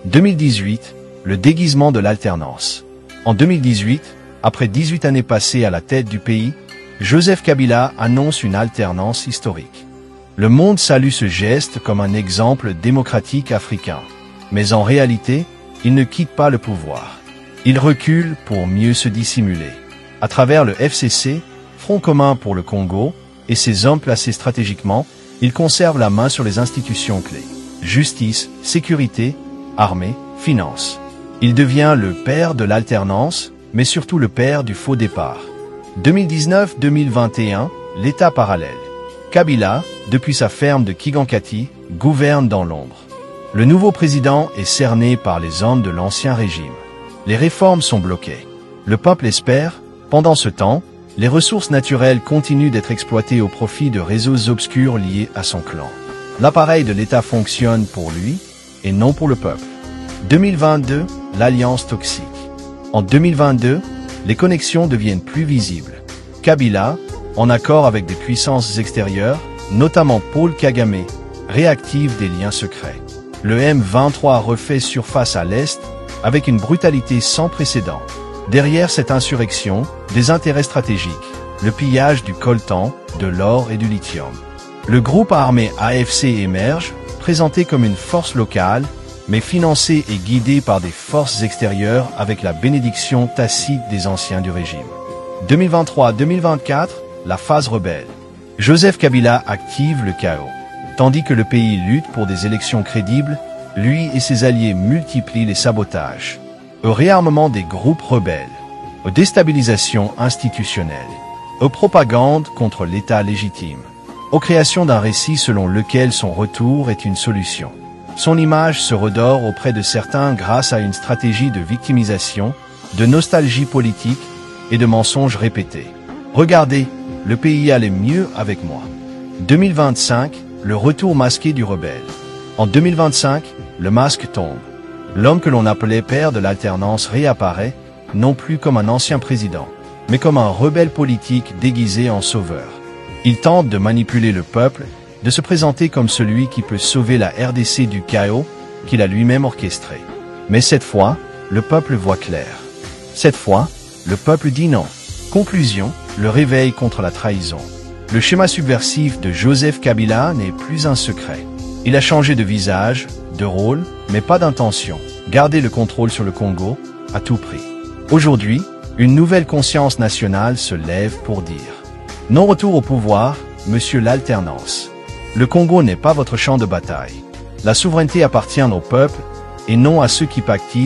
2018, le déguisement de l'alternance. En 2018, après 18 années passées à la tête du pays, Joseph Kabila annonce une alternance historique. Le monde salue ce geste comme un exemple démocratique africain. Mais en réalité, il ne quitte pas le pouvoir. Il recule pour mieux se dissimuler. À travers le FCC, Front commun pour le Congo, et ses hommes placés stratégiquement, il conserve la main sur les institutions clés. Justice, sécurité, armée, finances. Il devient le père de l'alternance, mais surtout le père du faux départ. 2019-2021, l'État parallèle. Kabila, depuis sa ferme de Kigankati, gouverne dans l'ombre. Le nouveau président est cerné par les hommes de l'ancien régime. Les réformes sont bloquées. Le peuple espère, pendant ce temps, les ressources naturelles continuent d'être exploitées au profit de réseaux obscurs liés à son clan. L'appareil de l'État fonctionne pour lui et non pour le peuple. 2022, l'alliance toxique. En 2022, les connexions deviennent plus visibles. Kabila, en accord avec des puissances extérieures, notamment Paul Kagame, réactive des liens secrets. Le M23 refait surface à l'Est avec une brutalité sans précédent. Derrière cette insurrection, des intérêts stratégiques, le pillage du coltan, de l'or et du lithium. Le groupe armé AFC émerge, présenté comme une force locale, mais financé et guidé par des forces extérieures avec la bénédiction tacite des anciens du régime. 2023-2024, la phase rebelle. Joseph Kabila active le chaos. Tandis que le pays lutte pour des élections crédibles, lui et ses alliés multiplient les sabotages. Au réarmement des groupes rebelles, aux déstabilisations institutionnelles, aux propagandes contre l'État légitime, aux créations d'un récit selon lequel son retour est une solution. Son image se redore auprès de certains grâce à une stratégie de victimisation, de nostalgie politique et de mensonges répétés. Regardez, le pays allait mieux avec moi. 2025, le retour masqué du rebelle. En 2025, le masque tombe. L'homme que l'on appelait père de l'alternance réapparaît, non plus comme un ancien président, mais comme un rebelle politique déguisé en sauveur. Il tente de manipuler le peuple, de se présenter comme celui qui peut sauver la RDC du chaos qu'il a lui-même orchestré. Mais cette fois, le peuple voit clair. Cette fois, le peuple dit non. Conclusion, le réveil contre la trahison. Le schéma subversif de Joseph Kabila n'est plus un secret. Il a changé de visage, de rôle, mais pas d'intention. Garder le contrôle sur le Congo, à tout prix. Aujourd'hui, une nouvelle conscience nationale se lève pour dire « Non retour au pouvoir, monsieur l'alternance. Le Congo n'est pas votre champ de bataille. La souveraineté appartient au peuple et non à ceux qui pactisent